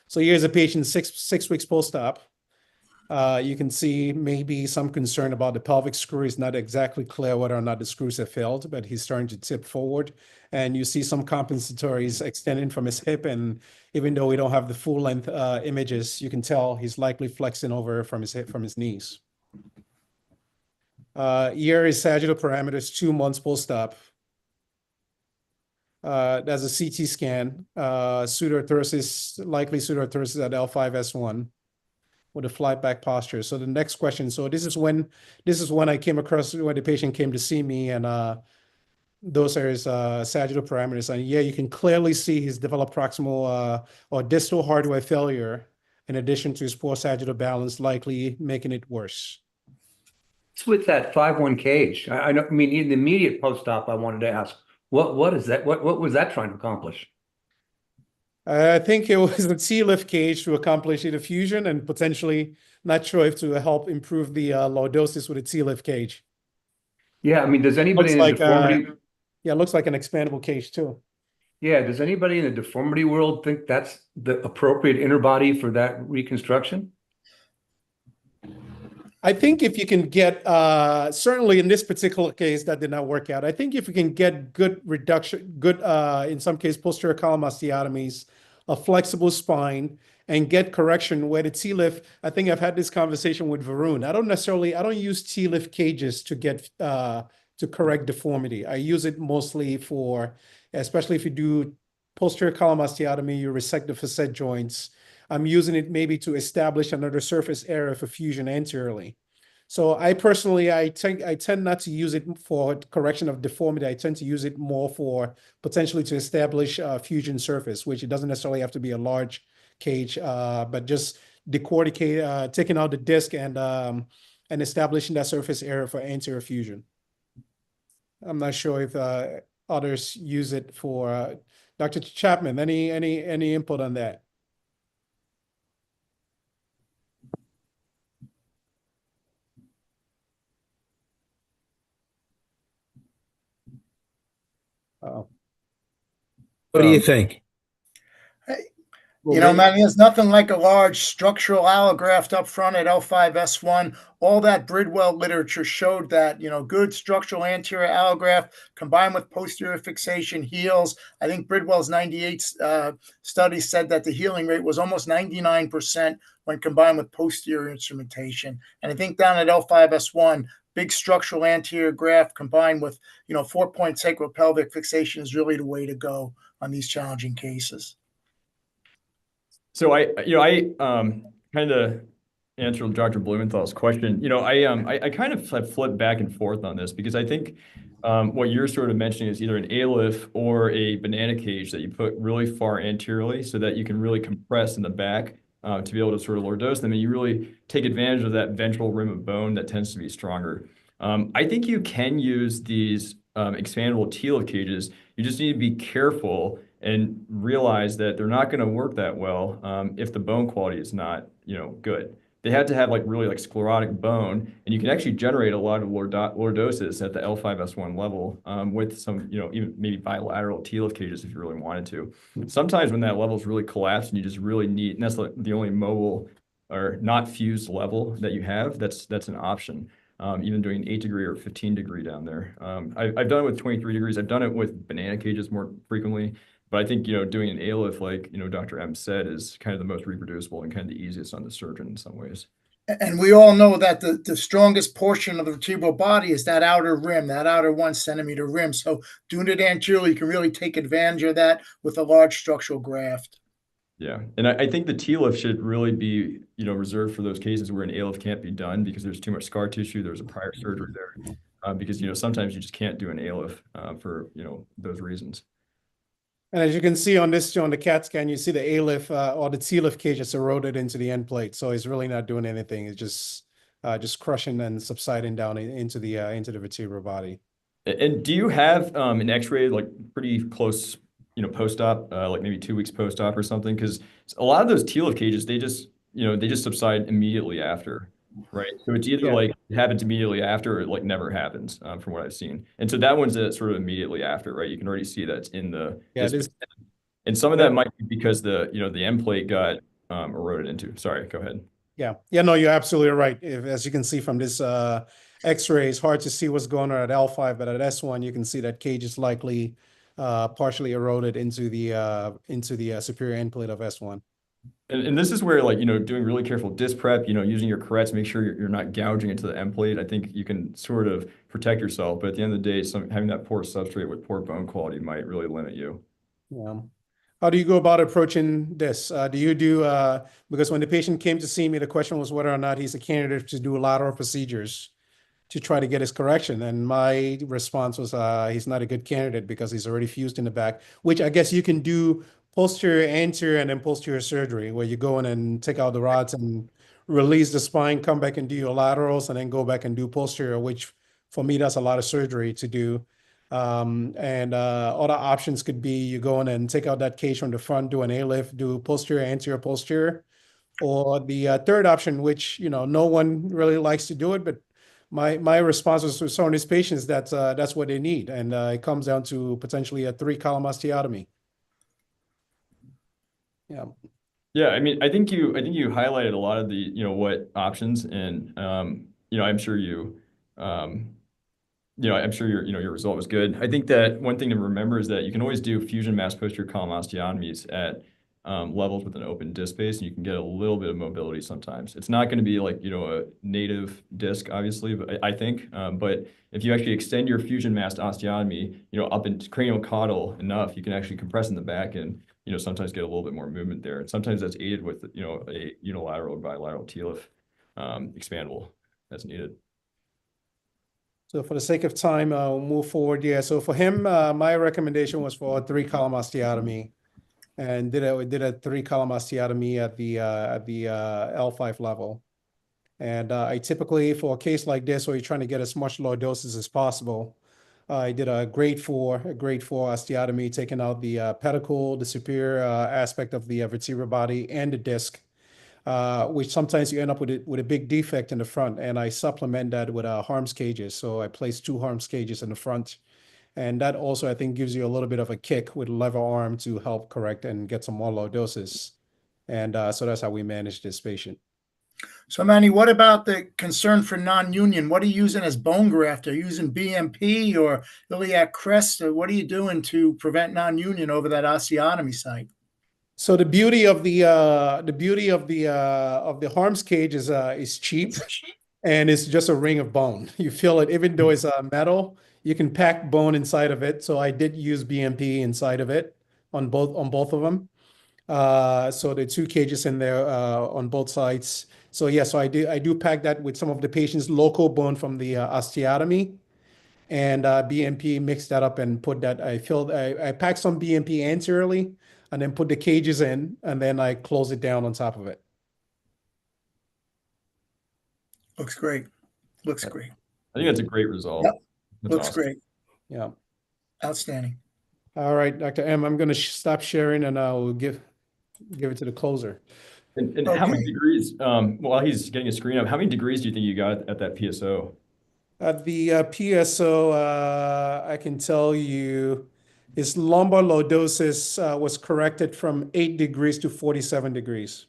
So here's a patient six weeks post-op. You can see maybe some concern about the pelvic screw. It's not exactly clear whether or not the screws have failed, but he's starting to tip forward. And you see some compensatories extending from his hip. And even though we don't have the full length images, you can tell he's likely flexing over from his hip, from his knees. Here is sagittal parameters 2 months post-op. That's a CT scan, pseudoarthrosis, likely pseudoarthrosis at L5-S1. With a flat back posture. So the next question. So this is when I came across when the patient came to see me, and those are his sagittal parameters. And yeah, you can clearly see he's developed proximal or distal hardware failure, in addition to his poor sagittal balance, likely making it worse. It's with that 5-1 cage. I mean, in the immediate post-op, I wanted to ask, what is that? What was that trying to accomplish? I think it was the T-lift cage to accomplish either fusion and potentially not sure if to help improve the lordosis with a T-lift cage. Yeah, I mean, does anybody Looks in like, the deformity, yeah, it looks like an expandable cage too. yeah, does anybody in the deformity world think that's the appropriate inner body for that reconstruction? I think if you can get, certainly in this particular case, that did not work out. I think if you can get good reduction, good, in some case, posterior column osteotomies, a flexible spine, and get correction where the T-lift, I think I've had this conversation with Varun. I don't use T-lift cages to get, to correct deformity. I use it mostly for, especially if you do posterior column osteotomy, you resect the facet joints. I'm using it maybe to establish another surface area for fusion anteriorly. So I personally, I tend not to use it for correction of deformity. I tend to use it more for potentially to establish a fusion surface, which it doesn't necessarily have to be a large cage, but just decorticate, taking out the disc and establishing that surface area for anterior fusion. I'm not sure if others use it for Dr. Chapman. Any input on that? What do you think? You know, man, there's nothing like a large structural allograft up front at L5S1. All that Bridwell literature showed that, you know, good structural anterior allograft combined with posterior fixation heals. I think Bridwell's 98 study said that the healing rate was almost 99% when combined with posterior instrumentation. And I think down at L5S1, big structural anterior graft combined with, you know, 4-point sacropelvic fixation is really the way to go on these challenging cases. So I kind of answered Dr. Blumenthal's question. You know, I kind of have flipped back and forth on this because I think what you're sort of mentioning is either an ALIF or a banana cage that you put really far anteriorly so that you can really compress in the back to be able to sort of lordose them, and you really take advantage of that ventral rim of bone that tends to be stronger. I think you can use these expandable TLIF cages. You just need to be careful and realize that they're not going to work that well if the bone quality is not, you know, good. They had to have like really like sclerotic bone, and you can actually generate a lot of lordosis at the L5S1 level with some, you know, even maybe bilateral TLIF cages if you really wanted to. Sometimes when that level is really collapsed and you just really need, and that's like the only mobile or not fused level that you have, that's an option. Even doing an 8-degree or 15-degree down there. I've done it with 23 degrees. I've done it with banana cages more frequently. But I think, you know, doing an ALIF, like, you know, Dr. M said, is kind of the most reproducible and kind of the easiest on the surgeon in some ways. And we all know that the strongest portion of the vertebral body is that outer rim, that outer 1 centimeter rim. So doing it anteriorly, you can really take advantage of that with a large structural graft. Yeah, and I think the TLIF should really be, you know, reserved for those cases where an ALIF can't be done because there's too much scar tissue, there's a prior surgery there. Because, you know, sometimes you just can't do an ALIF for, you know, those reasons. And as you can see on this, on the CAT scan, you see the ALIF or the TLIF cage is eroded into the end plate. So it's really not doing anything. It's just crushing and subsiding down into the vertebral body. And do you have an X-ray like pretty close, you know, post-op, like maybe 2 weeks post-op or something? Because a lot of those TLIF cages, they just, you know, they just subside immediately after, right? So it's either like it happens immediately after or it like never happens from what I've seen. And so that one's sort of immediately after, right? You can already see that's in the, and some of that might be because the, you know, the end plate got eroded into. Sorry, go ahead. Yeah, no, you're absolutely right. As you can see from this X-ray, it's hard to see what's going on at L5, but at S1, you can see that cage is likely partially eroded into the superior end plate of S1. And this is where, like, you know, doing really careful disc prep, you know, using your carets, make sure you're not gouging into the end plate. I think you can sort of protect yourself, but at the end of the day, having that poor substrate with poor bone quality might really limit you. Yeah. How do you go about approaching this? Because when the patient came to see me, the question was whether or not he's a candidate to do lateral procedures to try to get his correction. And my response was he's not a good candidate because he's already fused in the back, which I guess you can do posterior, anterior, and then posterior surgery, where you go in and take out the rods and release the spine, come back and do your laterals, and then go back and do posterior, which for me, that's a lot of surgery to do. Other options could be you go in and take out that cage from the front, do an ALIF, do posterior, anterior, posterior, or the third option, which, no one really likes to do it, but my response was to some of these patients that's what they need, and it comes down to potentially a 3-column osteotomy. Yeah. Yeah, I mean, I think you highlighted a lot of the, what options, and I'm sure I'm sure your result was good. I think that one thing to remember is that you can always do fusion mass posterior column osteotomies at levels with an open disc space, and you can get a little bit of mobility sometimes. It's not going to be like, a native disc, obviously, but I think. But if you actually extend your fusion mass osteotomy, up in craniocaudal enough, you can actually compress in the back and, sometimes get a little bit more movement there. And sometimes that's aided with, a unilateral or bilateral TLIF expandable that's needed. So for the sake of time, we'll move forward. Yeah. So for him, my recommendation was for a 3-column osteotomy, and did a 3-column osteotomy at the L5 level. And I typically, for a case like this, where you're trying to get as much low doses as possible, I did a grade 4 osteotomy, taking out the pedicle, the superior aspect of the vertebral body, and the disc, which sometimes you end up with a big defect in the front. And I supplement that with Harms cages. So I placed 2 Harms cages in the front. And that also, I think, gives you a little bit of a kick with lever arm to help correct and get some more low doses. And so that's how we manage this patient. So, Manny, what about the concern for non-union? What are you using as bone graft? Are you using BMP or iliac crest? Or what are you doing to prevent non-union over that osteotomy site? So the beauty of the Harms cage is cheap, and it's just a ring of bone. You feel it, even though it's metal, you can pack bone inside of it. So I did use BMP inside of it on both of them. So the 2 cages in there on both sides. So yeah, so I do pack that with some of the patient's local bone from the osteotomy, and BMP, mix that up and put that. I packed some BMP anteriorly, and then put the cages in, and then I close it down on top of it. Looks great. Looks great. I think that's a great result. Yep. That's Looks awesome. great. Yeah. Outstanding. All right, Dr. M, I'm going to stop sharing, and I'll give it to the closer. And how many degrees, while he's getting a screen up, how many degrees do you think you got at that PSO? At the PSO, I can tell you his lumbar lordosis was corrected from 8 degrees to 47 degrees.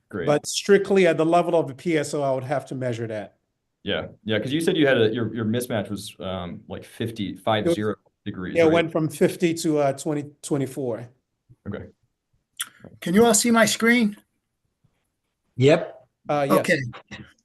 Great. But strictly at the level of the PSO, I would have to measure that. Yeah, because you said you had your mismatch was like 50 degrees. Yeah, right? it went from 50 to 24. Okay. Can you all see my screen? Yep. Yes. Okay.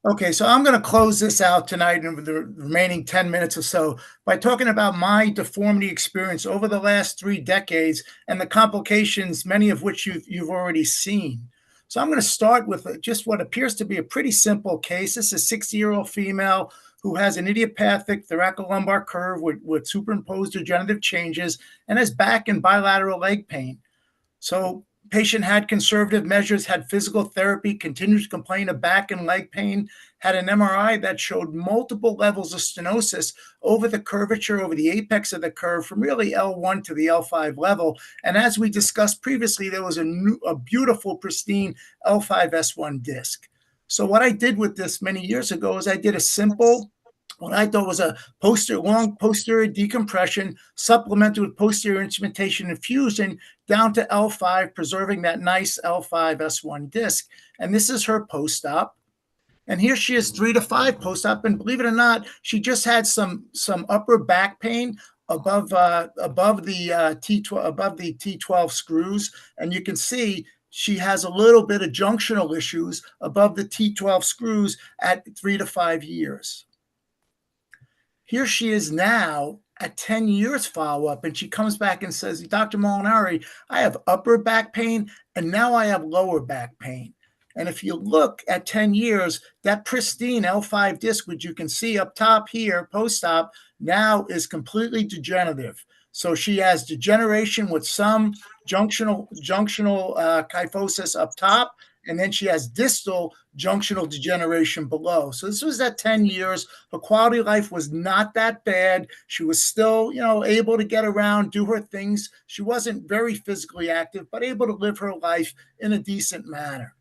Okay, so I'm going to close this out tonight in the remaining 10 minutes or so by talking about my deformity experience over the last 3 decades and the complications, many of which you've already seen. So I'm going to start with just what appears to be a pretty simple case. This is a 60-year-old female who has an idiopathic thoracolumbar curve with superimposed degenerative changes and has back and bilateral leg pain. So patient had conservative measures, had physical therapy, continued to complain of back and leg pain, had an MRI that showed multiple levels of stenosis over the curvature, over the apex of the curve from really L1 to the L5 level. And as we discussed previously, there was a beautiful, pristine L5S1 disc. So what I did with this many years ago is I did a simple, what I thought was a long posterior decompression supplemented with posterior instrumentation and fusion down to L5, preserving that nice L5S1 disc. And this is her post-op. And here she is 3 to 5 post-op. And believe it or not, she just had some upper back pain above the T12 screws. And you can see she has a little bit of junctional issues above the T12 screws at 3 to 5 years. Here she is now at 10 years follow-up, and she comes back and says, Dr. Molinari, I have upper back pain, and now I have lower back pain. And if you look at 10 years, that pristine L5 disc, which you can see up top here, post-op, now is completely degenerative. So she has degeneration with some junctional kyphosis up top and then she has distal junctional degeneration below. So this was at 10 years. Her quality of life was not that bad. She was still, able to get around, do her things. She wasn't very physically active, but able to live her life in a decent manner.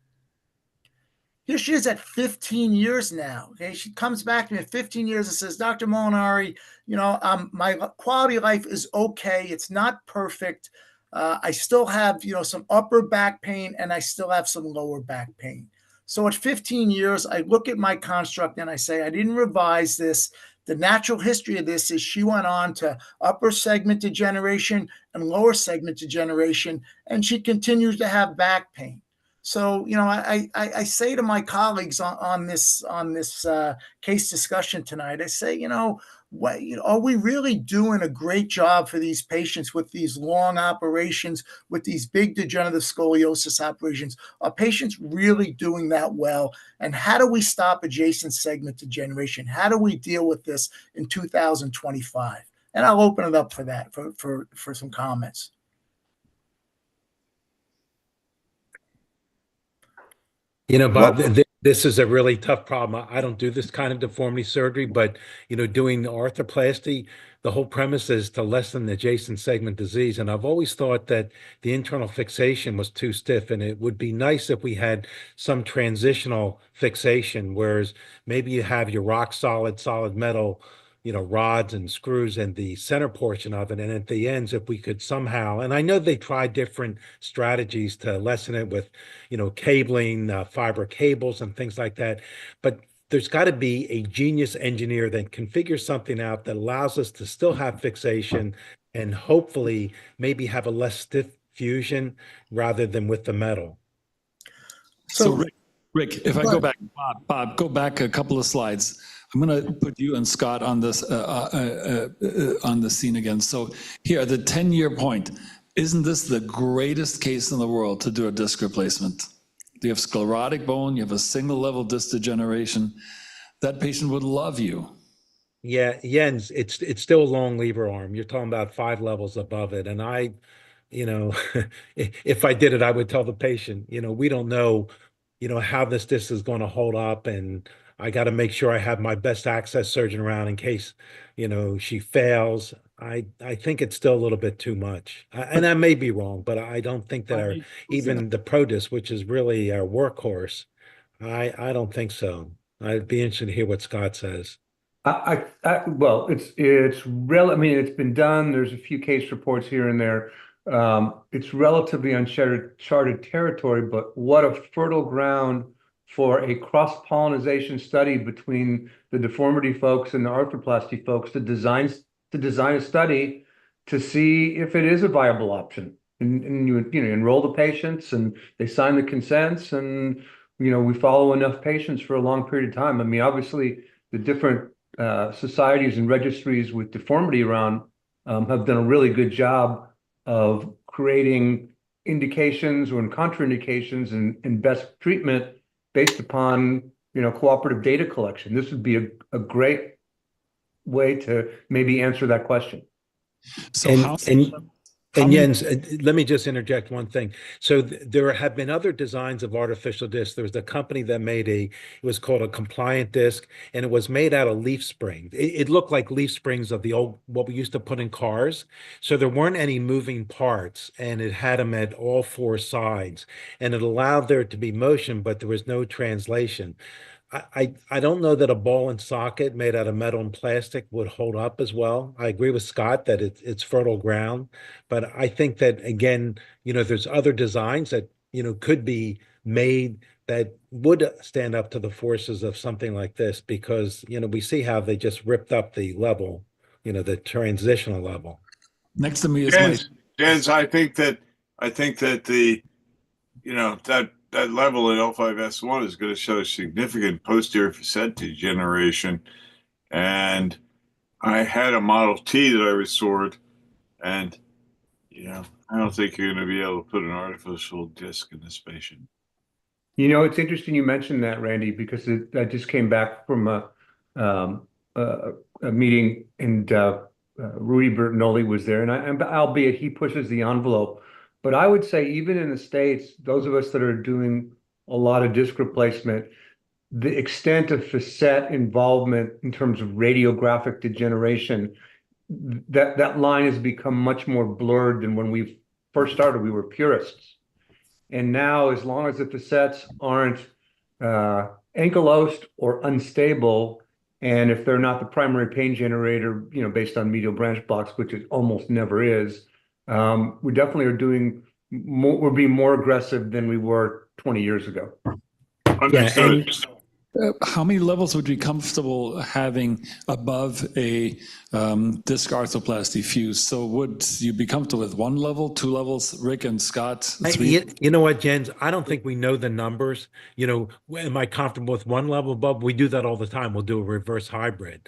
Here she is at 15 years now. Okay, she comes back to me at 15 years and says, Dr. Molinari, my quality of life is okay. It's not perfect. I still have, some upper back pain, and I still have some lower back pain. So at 15 years, I look at my construct and I say, I didn't revise this. The natural history of this is she went on to upper segment degeneration and lower segment degeneration, and she continues to have back pain. So, I say to my colleagues on this case discussion tonight, I say, are we really doing a great job for these patients with these long operations, with these big degenerative scoliosis operations? Are patients really doing that well? And how do we stop adjacent segment degeneration? How do we deal with this in 2025? And I'll open it up for that, for some comments. Bob, this is a really tough problem. I don't do this kind of deformity surgery, but, doing arthroplasty, the whole premise is to lessen the adjacent segment disease. And I've always thought that the internal fixation was too stiff, and it would be nice if we had some transitional fixation, whereas maybe you have your rock solid metal, rods and screws in the center portion of it. And at the ends, if we could somehow, and I know they tried different strategies to lessen it with, cabling, fiber cables and things like that. But there's got to be a genius engineer that can figure something out that allows us to still have fixation and hopefully maybe have a less stiff fusion rather than with the metal. So Rick, if I go back, Bob, go back a couple of slides. I'm going to put you and Scott on this on the scene again. So here, the 10-year point. Isn't this the greatest case in the world to do a disc replacement? You have sclerotic bone, you have a single level disc degeneration. That patient would love you. Yeah, Jens, it's still a long lever arm. You're talking about 5 levels above it. And I, if I did it, I would tell the patient, we don't know, how this disc is going to hold up, and I got to make sure I have my best access surgeon around in case, she fails. I think it's still a little bit too much, and I may be wrong, but I don't think that even the ProDisc, which is really our workhorse, I don't think so. I'd be interested to hear what Scott says. Well, it's I mean, it's been done. There's a few case reports here and there. It's relatively uncharted territory, but what a fertile ground for a cross-pollination study between the deformity folks and the arthroplasty folks to design a study to see if it is a viable option. And you enroll the patients and they sign the consents, and we follow enough patients for a long period of time. I mean, obviously the different societies and registries with deformity around have done a really good job of creating indications or contraindications and best treatment based upon cooperative data collection. This would be a great way to maybe answer that question. So Jens, let me just interject one thing. So there have been other designs of artificial discs. There was a company that made it was called a compliant disc, and it was made out of leaf springs. It looked like leaf springs of the old, what we used to put in cars. So there weren't any moving parts, and it had them at all 4 sides, and it allowed there to be motion, but there was no translation. I don't know that a ball and socket made out of metal and plastic would hold up as well. I agree with Scott that it's fertile ground, but I think that, again, there's other designs that, could be made that would stand up to the forces of something like this, because, we see how they just ripped up the level, the transitional level. Next to me is Jens, I think that the, that level in L5S1 is going to show significant posterior facet degeneration. And I had a Model T that I restored, and, I don't think you're going to be able to put an artificial disc in this patient. It's interesting you mentioned that, Randy, because I just came back from a meeting, and Rudy Bertinoli was there, and albeit he pushes the envelope. But I would say even in the States, those of us that are doing a lot of disc replacement, the extent of facet involvement in terms of radiographic degeneration, that line has become much more blurred than when we first started. We were purists. And now, as long as the facets aren't ankylosed or unstable, and if they're not the primary pain generator, based on medial branch blocks, which it almost never is, we definitely are doing more, we're being more aggressive than we were 20 years ago. Understood. How many levels would you be comfortable having above a disc arthroplasty fuse? So would you be comfortable with 1 level, 2 levels, Rick and Scott? 3? You know what, Jens? I don't think we know the numbers. Am I comfortable with 1 level above? We do that all the time. We'll do a reverse hybrid.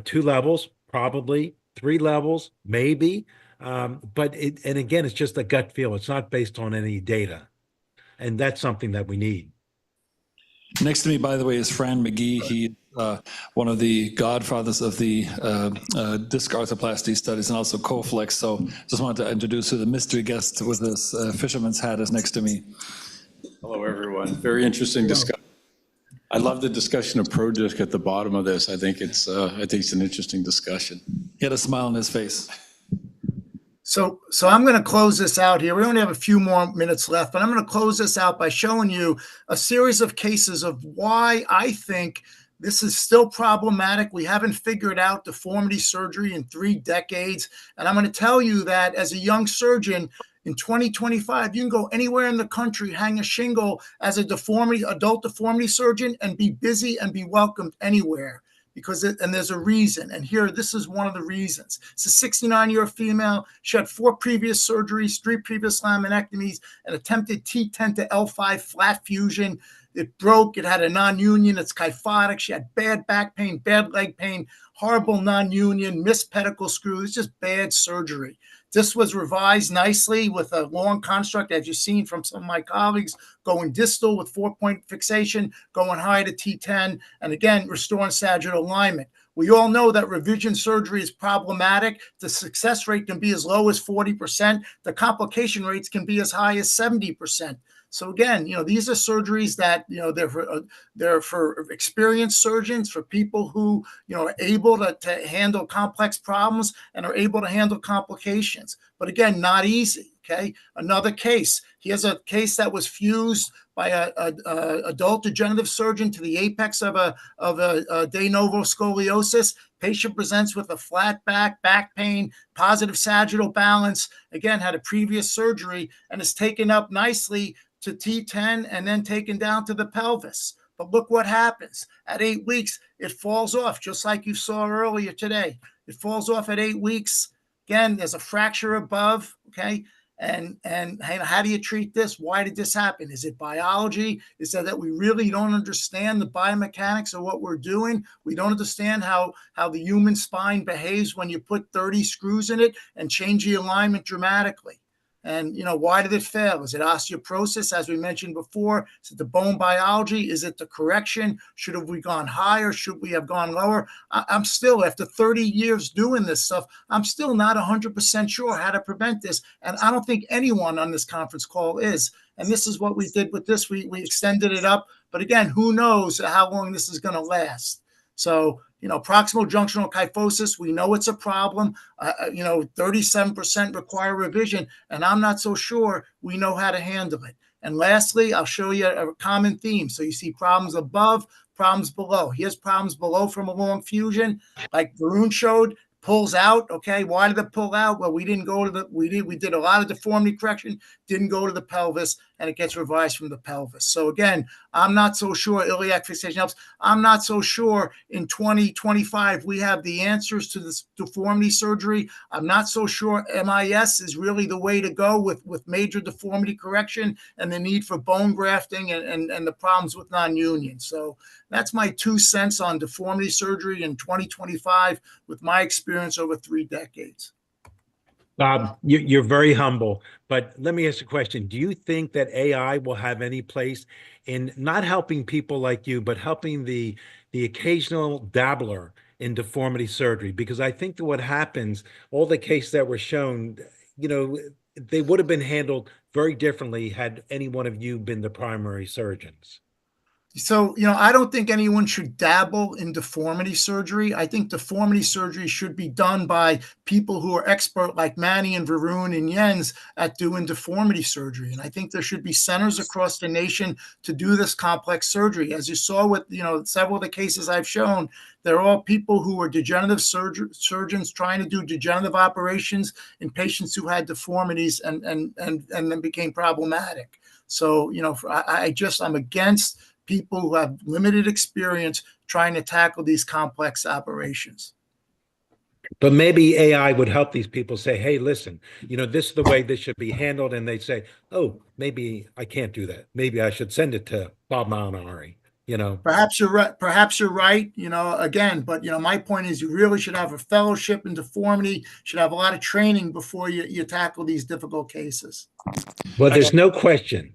2 levels, probably. 3 levels, maybe. But again, it's just a gut feel. It's not based on any data. And that's something that we need. Next to me, by the way, is Fran McGee. He's one of the godfathers of the disc arthroplasty studies and also Coflex. So just wanted to introduce you the mystery guest with this fisherman's hat is next to me. Hello, everyone. Very interesting discussion. I love the discussion of ProDisc at the bottom of this. I think it's an interesting discussion. He had a smile on his face. So I'm going to close this out here. We only have a few more minutes left, but I'm going to close this out by showing you a series of cases of why I think this is still problematic. We haven't figured out deformity surgery in 3 decades. And I'm going to tell you that as a young surgeon in 2025, you can go anywhere in the country, hang a shingle as a adult deformity surgeon and be busy and be welcomed anywhere. And there's a reason. And here, this is one of the reasons. It's a 69-year female. She had 4 previous surgeries, 3 previous laminectomies, an attempted T10 to L5 flat fusion. It broke. It had a non-union. It's kyphotic. She had bad back pain, bad leg pain, horrible non-union, missed pedicle screw. It's just bad surgery. This was revised nicely with a long construct, as you've seen from some of my colleagues, going distal with 4-point fixation, going high to T10, and again, restoring sagittal alignment. We all know that revision surgery is problematic. The success rate can be as low as 40%. The complication rates can be as high as 70%. So again, these are surgeries that, they're for experienced surgeons, for people who, are able to handle complex problems and are able to handle complications. But again, not easy. Okay. Another case. Here's a case that was fused by a adult degenerative surgeon to the apex of a de novo scoliosis. Patient presents with a flat back pain, positive sagittal balance. Again, had a previous surgery and is taken up nicely to T10 and then taken down to the pelvis. But look what happens. At 8 weeks, it falls off, just like you saw earlier today. It falls off at 8 weeks. Again, there's a fracture above, okay? And how do you treat this? Why did this happen? Is it biology? Is that we really don't understand the biomechanics of what we're doing? We don't understand how the human spine behaves when you put 30 screws in it and change the alignment dramatically. And, why did it fail? Is it osteoporosis, as we mentioned before? Is it the bone biology? Is it the correction? Should have we gone higher? Should we have gone lower? I'm still, after 30 years doing this stuff, I'm still not 100% sure how to prevent this. And I don't think anyone on this conference call is. And this is what we did with this. We extended it up. But again, who knows how long this is going to last? So, proximal junctional kyphosis, we know it's a problem. 37% require revision, and I'm not so sure we know how to handle it. And lastly, I'll show you a common theme. So you see problems above, problems below. Here's problems below from a long fusion, like Varun showed. Pulls out. Okay, why did it pull out? Well, we didn't go to we did a lot of deformity correction, didn't go to the pelvis, and it gets revised from the pelvis. So again, I'm not so sure iliac fixation helps. I'm not so sure in 2025 we have the answers to this deformity surgery. I'm not so sure MIS is really the way to go with major deformity correction and the need for bone grafting and the problems with non-union. So that's my 2 cents on deformity surgery in 2025 with my experience over 3 decades. Bob, you're very humble, but let me ask you a question. Do you think that AI will have any place in not helping people like you, but helping the occasional dabbler in deformity surgery? Because I think that what happens, all the cases that were shown, they would have been handled very differently had any one of you been the primary surgeons. So, I don't think anyone should dabble in deformity surgery. I think deformity surgery should be done by people who are expert like Manny and Varun and Jens at doing deformity surgery. And I think there should be centers across the nation to do this complex surgery. As you saw with, several of the cases I've shown, they're all people who are degenerative surgeons trying to do degenerative operations in patients who had deformities and then became problematic. So, I'm against people who have limited experience trying to tackle these complex operations. But maybe AI would help these people say, hey, listen, this is the way this should be handled. And they say, oh, maybe I can't do that. Maybe I should send it to Bob Molinari, Perhaps you're right. Perhaps you're right, again, but, my point is you really should have a fellowship in deformity, should have a lot of training before you tackle these difficult cases. Well, there's no question.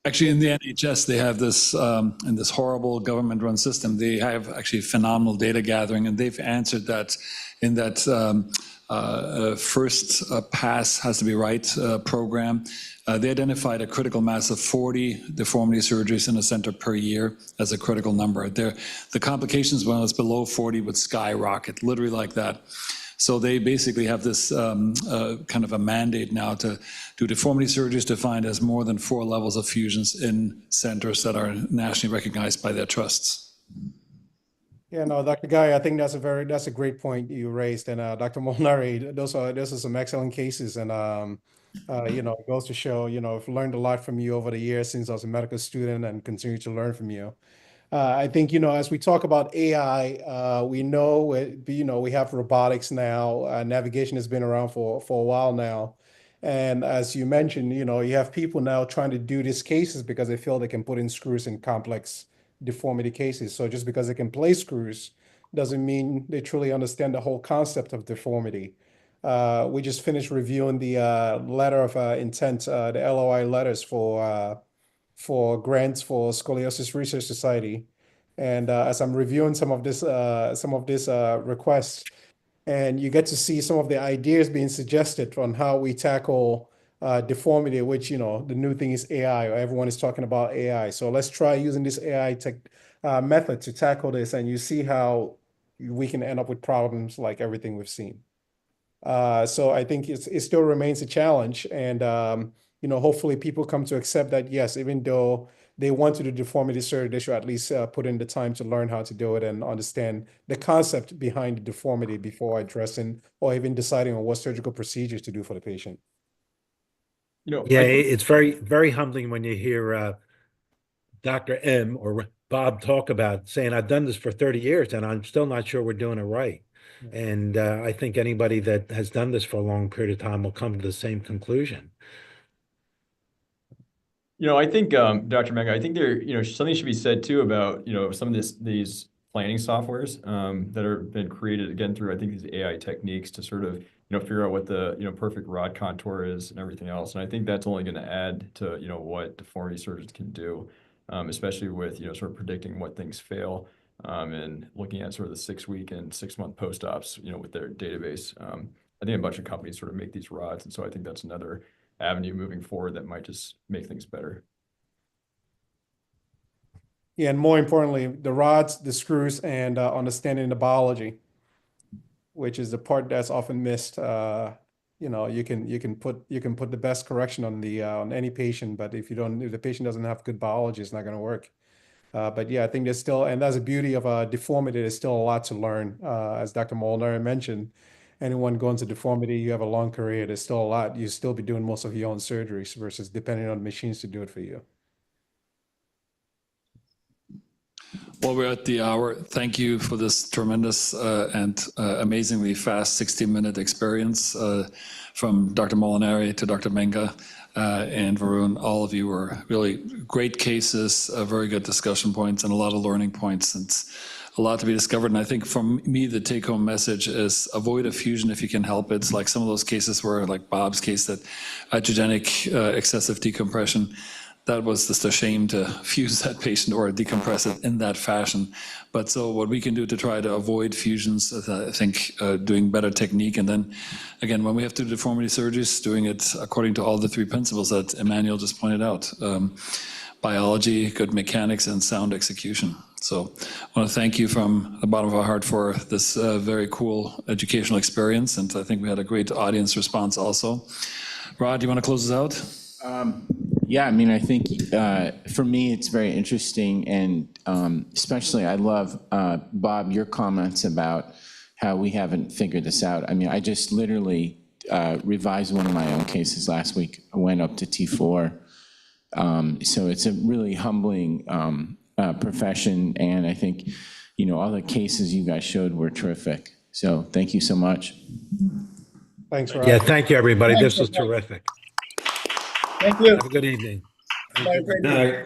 Actually, in the NHS, they have this, in this horrible government-run system, they have actually phenomenal data gathering, and they've answered that in that first pass has to be right program. They identified a critical mass of 40 deformity surgeries in a center per year as a critical number. The complications when it's below 40 would skyrocket, literally like that. So they basically have this kind of a mandate now to do deformity surgeries defined as more than 4 levels of fusions in centers that are nationally recognized by their trusts. Yeah, no, Dr. Guy, I think that's a great point you raised. And Dr. Molinari, those are some excellent cases. And, it goes to show, I've learned a lot from you over the years since I was a medical student and continue to learn from you. I think, as we talk about AI, we know, we have robotics now. Navigation has been around for a while now. And as you mentioned, you have people now trying to do these cases because they feel they can put in screws in complex deformity cases. So just because they can place screws doesn't mean they truly understand the whole concept of deformity. We just finished reviewing the letter of intent, the LOI letters for grants for Scoliosis Research Society. And as I'm reviewing some of this requests, and you get to see some of the ideas being suggested on how we tackle deformity, which, the new thing is AI, or everyone is talking about AI. So let's try using this AI method to tackle this, and you see how we can end up with problems like everything we've seen. So I think it still remains a challenge. And, hopefully people come to accept that, yes, even though they want to do deformity surgery, they should at least put in the time to learn how to do it and understand the concept behind the deformity before addressing or even deciding on what surgical procedures to do for the patient. Yeah, it's very, very humbling when you hear Dr. M or Bob talk about saying, I've done this for 30 years and I'm still not sure we're doing it right. And I think anybody that has done this for a long period of time will come to the same conclusion. I think, Dr. Menga, I think there, something should be said too about, some of these planning softwares that have been created again through, I think, these AI techniques to sort of, figure out what the, perfect rod contour is and everything else. And I think that's only going to add to, what deformity surgeons can do, especially with, sort of predicting what things fail and looking at sort of the 6-week and 6-month post-ops, with their database. I think a bunch of companies sort of make these rods. And so I think that's another avenue moving forward that might just make things better. Yeah, and more importantly, the rods, the screws, and understanding the biology, which is the part that's often missed. You can put the best correction on on any patient, but if the patient doesn't have good biology, it's not going to work. But yeah, I think there's still, and that's the beauty of deformity. There's still a lot to learn. As Dr. Molinari mentioned, anyone going to deformity, you have a long career. There's still a lot. You still be doing most of your own surgeries versus depending on machines to do it for you. Well, we're at the hour. Thank you for this tremendous and amazingly fast 60-minute experience from Dr. Molinari to Dr. Menga and Varun. All of you were really great cases, very good discussion points, and a lot of learning points. It's a lot to be discovered. And I think for me, the take-home message is avoid a fusion if you can help it. It's like some of those cases where, like Bob's case, that iatrogenic excessive decompression. that was just a shame to fuse that patient or decompress it in that fashion. But so what we can do to try to avoid fusions, I think doing better technique. And then again, when we have to do deformity surgeries, doing it according to all the three principles that Emmanuel just pointed out. Biology, good mechanics, and sound execution. So I want to thank you from the bottom of our heart for this very cool educational experience. And I think we had a great audience response also. Rod, do you want to close us out? Yeah, I mean, I think for me, it's very interesting. And especially, I love, Bob, your comments about how we haven't figured this out. I mean, I just literally revised one of my own cases last week. I went up to T4. So it's a really humbling profession. And I think, you know, all the cases you guys showed were terrific. So thank you so much. Thanks, Rod. Yeah, thank you, everybody. This was terrific. Thank you. Have a good evening. Bye, great All day. right.